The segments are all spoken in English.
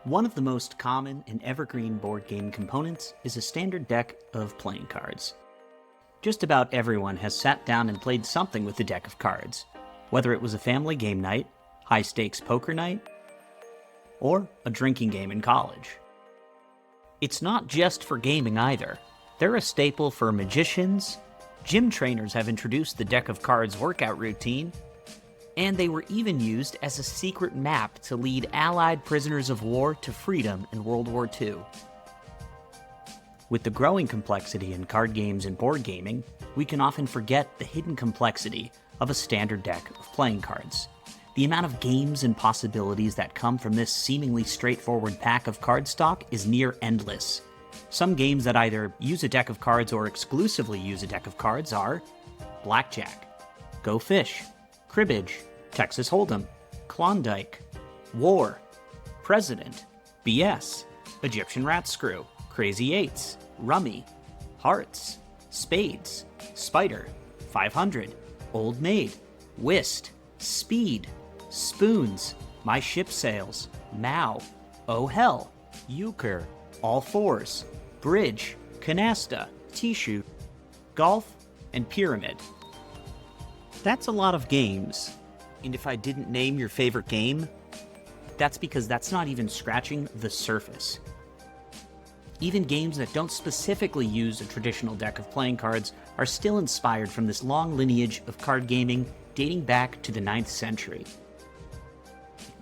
One of the most common and evergreen board game components is a standard deck of playing cards. Just about everyone has sat down and played something with a deck of cards, whether it was a family game night, high-stakes poker night, or a drinking game in college. It's not just for gaming either. They're a staple for magicians, gym trainers have introduced the deck of cards workout routine, and they were even used as a secret map to lead Allied prisoners of war to freedom in World War II. With the growing complexity in card games and board gaming, we can often forget the hidden complexity of a standard deck of playing cards. The amount of games and possibilities that come from this seemingly straightforward pack of cardstock is near endless. Some games that either use a deck of cards or exclusively use a deck of cards are Blackjack, Go Fish, Cribbage, Texas Hold'em, Klondike, War, President, BS, Egyptian Rat Screw, Crazy Eights, Rummy, Hearts, Spades, Spider, 500, Old Maid, Whist, Speed, Spoons, My Ship Sails, Mao, Oh Hell, Euchre, All Fours, Bridge, Canasta, T-Shoot, Golf, and Pyramid. That's a lot of games, and if I didn't name your favorite game, that's because that's not even scratching the surface. Even games that don't specifically use a traditional deck of playing cards are still inspired from this long lineage of card gaming dating back to the 9th century.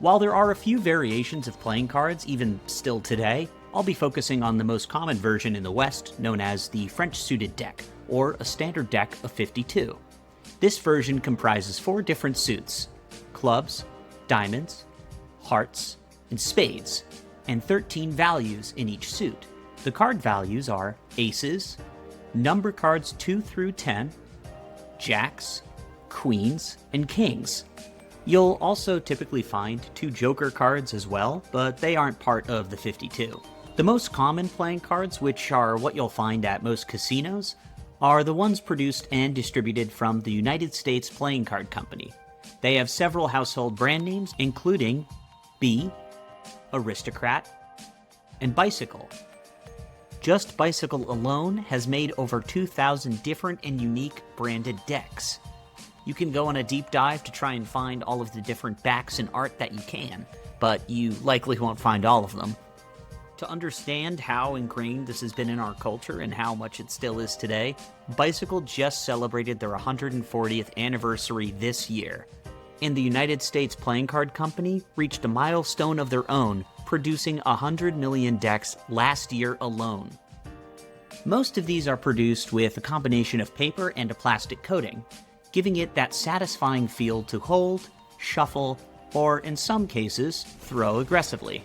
While there are a few variations of playing cards even still today, I'll be focusing on the most common version in the West, known as the French suited deck, or a standard deck of 52. This version comprises 4 different suits: clubs, diamonds, hearts, and spades, and 13 values in each suit. The card values are aces, number cards 2 through 10, jacks, queens, and kings. You'll also typically find 2 joker cards as well, but they aren't part of the 52. The most common playing cards, which are what you'll find at most casinos, are the ones produced and distributed from the United States Playing Card Company. They have several household brand names, including B, Aristocrat, and Bicycle. Just Bicycle alone has made over 2,000 different and unique branded decks. You can go on a deep dive to try and find all of the different backs and art that you can, but you likely won't find all of them. To understand how ingrained this has been in our culture and how much it still is today, Bicycle just celebrated their 140th anniversary this year, and the United States Playing Card Company reached a milestone of their own, producing 100 million decks last year alone. Most of these are produced with a combination of paper and a plastic coating, giving it that satisfying feel to hold, shuffle, or in some cases, throw aggressively.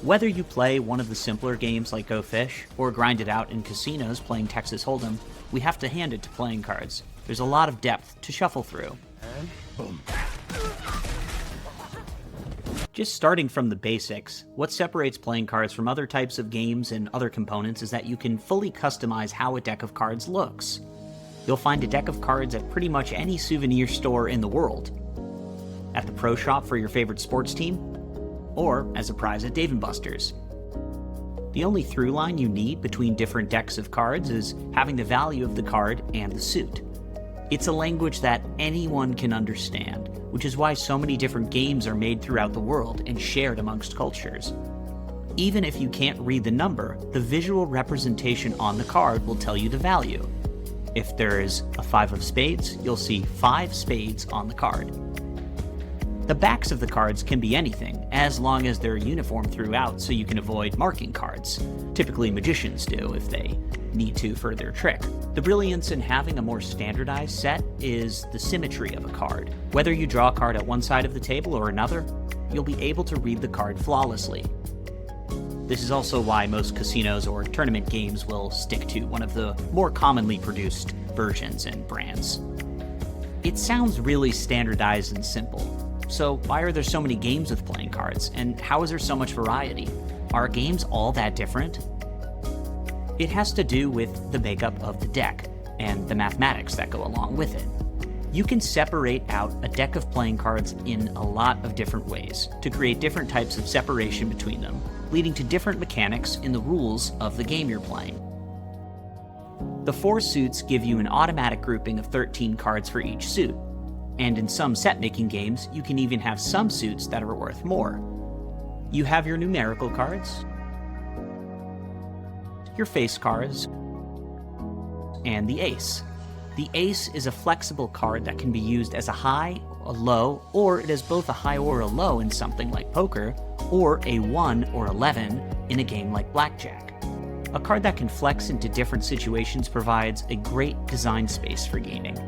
Whether you play one of the simpler games like Go Fish, or grind it out in casinos playing Texas Hold'em, we have to hand it to playing cards. There's a lot of depth to shuffle through. And boom. Just starting from the basics, what separates playing cards from other types of games and other components is that you can fully customize how a deck of cards looks. You'll find a deck of cards at pretty much any souvenir store in the world, at the pro shop for your favorite sports team, or as a prize at Dave & Buster's. The only through line you need between different decks of cards is having the value of the card and the suit. It's a language that anyone can understand, which is why so many different games are made throughout the world and shared amongst cultures. Even if you can't read the number, the visual representation on the card will tell you the value. If there is a 5 of spades, you'll see 5 spades on the card. The backs of the cards can be anything, as long as they're uniform throughout so you can avoid marking cards. Typically magicians do if they need to for their trick. The brilliance in having a more standardized set is the symmetry of a card. Whether you draw a card at one side of the table or another, you'll be able to read the card flawlessly. This is also why most casinos or tournament games will stick to one of the more commonly produced versions and brands. It sounds really standardized and simple. So why are there so many games with playing cards, and how is there so much variety? Are games all that different? It has to do with the makeup of the deck and the mathematics that go along with it. You can separate out a deck of playing cards in a lot of different ways to create different types of separation between them, leading to different mechanics in the rules of the game you're playing. The 4 suits give you an automatic grouping of 13 cards for each suit, and in some set-making games, you can even have some suits that are worth more. You have your numerical cards, your face cards, and the ace. The ace is a flexible card that can be used as a high, a low, or it is both a high or a low in something like poker, or a 1 or 11 in a game like blackjack. A card that can flex into different situations provides a great design space for gaming.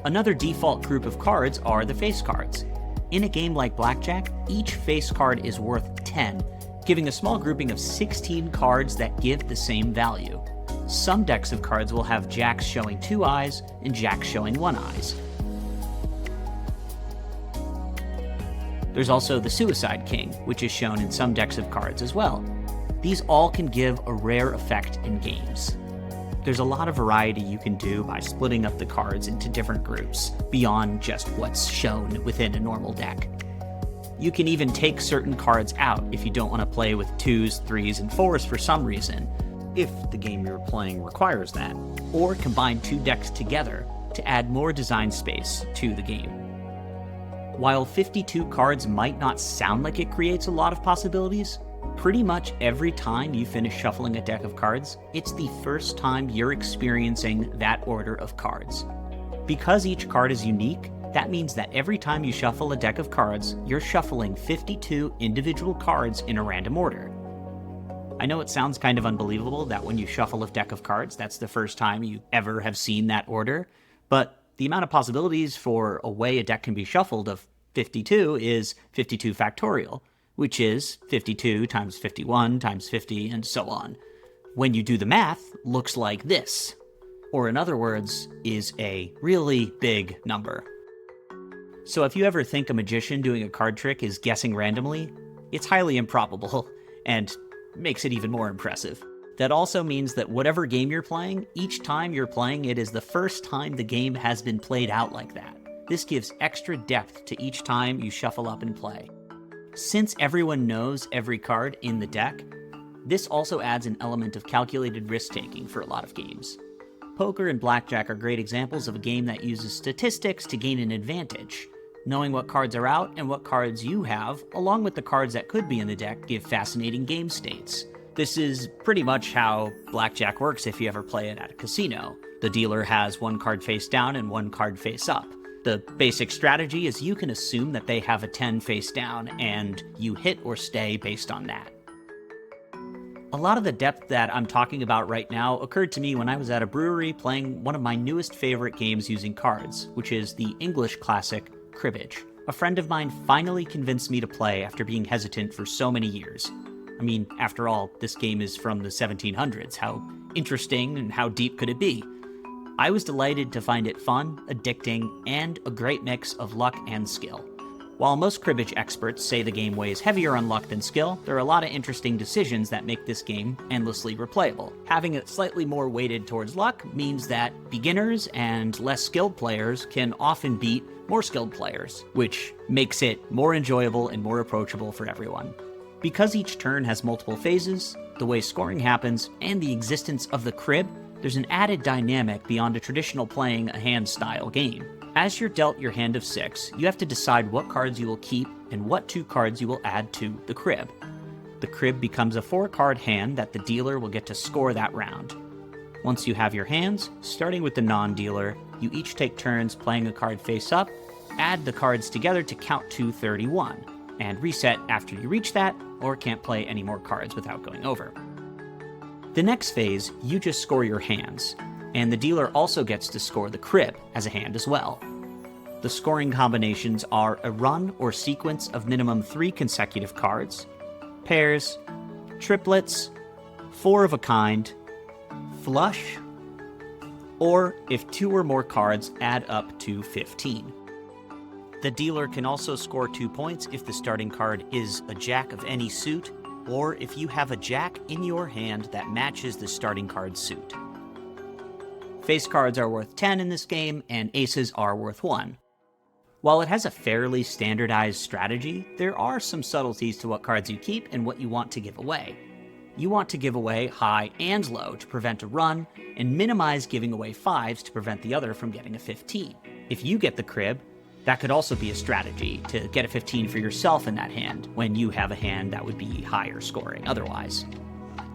Another default group of cards are the face cards. In a game like blackjack, each face card is worth 10, giving a small grouping of 16 cards that give the same value. Some decks of cards will have jacks showing 2 eyes and jacks showing 1 eye. There's also the Suicide King, which is shown in some decks of cards as well. These all can give a rare effect in games. There's a lot of variety you can do by splitting up the cards into different groups, beyond just what's shown within a normal deck. You can even take certain cards out if you don't want to play with 2s, 3s, and 4s for some reason, if the game you're playing requires that, or combine 2 decks together to add more design space to the game. While 52 cards might not sound like it creates a lot of possibilities, pretty much every time you finish shuffling a deck of cards, it's the first time you're experiencing that order of cards. Because each card is unique, that means that every time you shuffle a deck of cards, you're shuffling 52 individual cards in a random order. I know it sounds kind of unbelievable that when you shuffle a deck of cards, that's the first time you ever have seen that order, but the amount of possibilities for a way a deck can be shuffled of 52 is 52 factorial, which is 52 times 51 times 50 and so on. When you do the math, looks like this, or in other words, is a really big number. So if you ever think a magician doing a card trick is guessing randomly, it's highly improbable, and makes it even more impressive. That also means that whatever game you're playing, each time you're playing it is the first time the game has been played out like that. This gives extra depth to each time you shuffle up and play. Since everyone knows every card in the deck, this also adds an element of calculated risk-taking for a lot of games. Poker and blackjack are great examples of a game that uses statistics to gain an advantage. Knowing what cards are out and what cards you have, along with the cards that could be in the deck, give fascinating game states. This is pretty much how blackjack works if you ever play it at a casino. The dealer has 1 card face down and 1 card face up. The basic strategy is you can assume that they have a 10 face down, and you hit or stay based on that. A lot of the depth that I'm talking about right now occurred to me when I was at a brewery playing one of my newest favorite games using cards, which is the English classic Cribbage. A friend of mine finally convinced me to play after being hesitant for so many years. I mean, after all, this game is from the 1700s. How interesting and how deep could it be? I was delighted to find it fun, addicting, and a great mix of luck and skill. While most cribbage experts say the game weighs heavier on luck than skill, there are a lot of interesting decisions that make this game endlessly replayable. Having it slightly more weighted towards luck means that beginners and less skilled players can often beat more skilled players, which makes it more enjoyable and more approachable for everyone. Because each turn has multiple phases, the way scoring happens, and the existence of the crib, there's an added dynamic beyond a traditional playing a hand style game. As you're dealt your hand of 6, you have to decide what cards you will keep and what 2 cards you will add to the crib. The crib becomes a 4-card hand that the dealer will get to score that round. Once you have your hands, starting with the non-dealer, you each take turns playing a card face up, add the cards together to count to 31, and reset after you reach that, or can't play any more cards without going over. The next phase, you just score your hands, and the dealer also gets to score the crib as a hand as well. The scoring combinations are a run or sequence of minimum 3 consecutive cards, pairs, triplets, 4 of a kind, flush, or if 2 or more cards add up to 15. The dealer can also score 2 points if the starting card is a jack of any suit, or if you have a jack in your hand that matches the starting card's suit. Face cards are worth 10 in this game, and aces are worth 1. While it has a fairly standardized strategy, there are some subtleties to what cards you keep and what you want to give away. You want to give away high and low to prevent a run, and minimize giving away 5s to prevent the other from getting a 15. If you get the crib, that could also be a strategy to get a 15 for yourself in that hand, when you have a hand that would be higher scoring otherwise.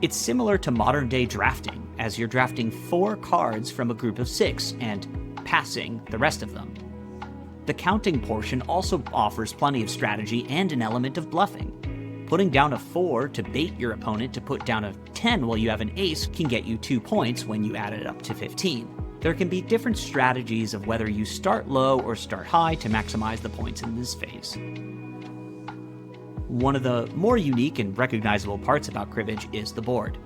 It's similar to modern day drafting, as you're drafting 4 cards from a group of 6 and passing the rest of them. The counting portion also offers plenty of strategy and an element of bluffing. Putting down a 4 to bait your opponent to put down a 10 while you have an ace can get you 2 points when you add it up to 15. There can be different strategies of whether you start low or start high to maximize the points in this phase. One of the more unique and recognizable parts about Cribbage is the board.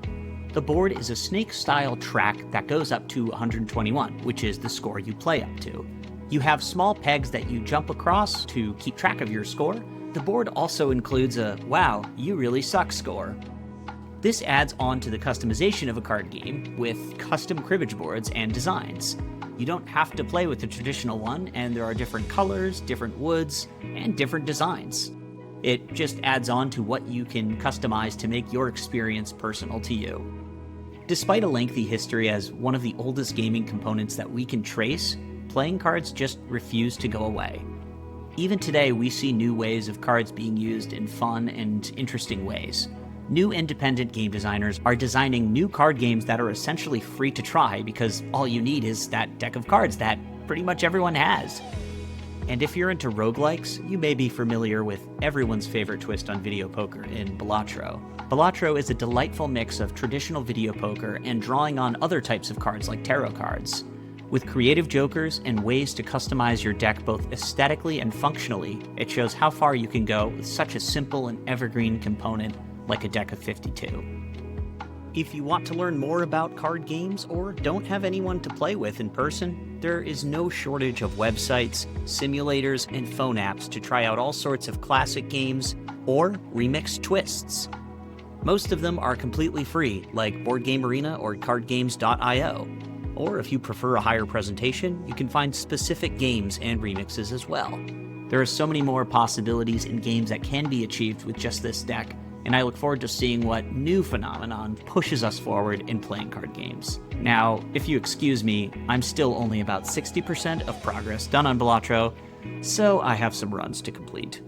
The board is a snake-style track that goes up to 121, which is the score you play up to. You have small pegs that you jump across to keep track of your score. The board also includes a "wow, you really suck" score. This adds on to the customization of a card game with custom cribbage boards and designs. You don't have to play with the traditional one, and there are different colors, different woods, and different designs. It just adds on to what you can customize to make your experience personal to you. Despite a lengthy history as one of the oldest gaming components that we can trace, playing cards just refuse to go away. Even today, we see new ways of cards being used in fun and interesting ways. New independent game designers are designing new card games that are essentially free to try because all you need is that deck of cards that pretty much everyone has. And if you're into roguelikes, you may be familiar with everyone's favorite twist on video poker in Balatro. Balatro is a delightful mix of traditional video poker and drawing on other types of cards like tarot cards. With creative jokers and ways to customize your deck both aesthetically and functionally, it shows how far you can go with such a simple and evergreen component like a deck of 52. If you want to learn more about card games or don't have anyone to play with in person, there is no shortage of websites, simulators, and phone apps to try out all sorts of classic games or remixed twists. Most of them are completely free, like Board Game Arena or cardgames.io. Or if you prefer a higher presentation, you can find specific games and remixes as well. There are so many more possibilities in games that can be achieved with just this deck, and I look forward to seeing what new phenomenon pushes us forward in playing card games. Now, if you excuse me, I'm still only about 60% of progress done on Balatro, so I have some runs to complete.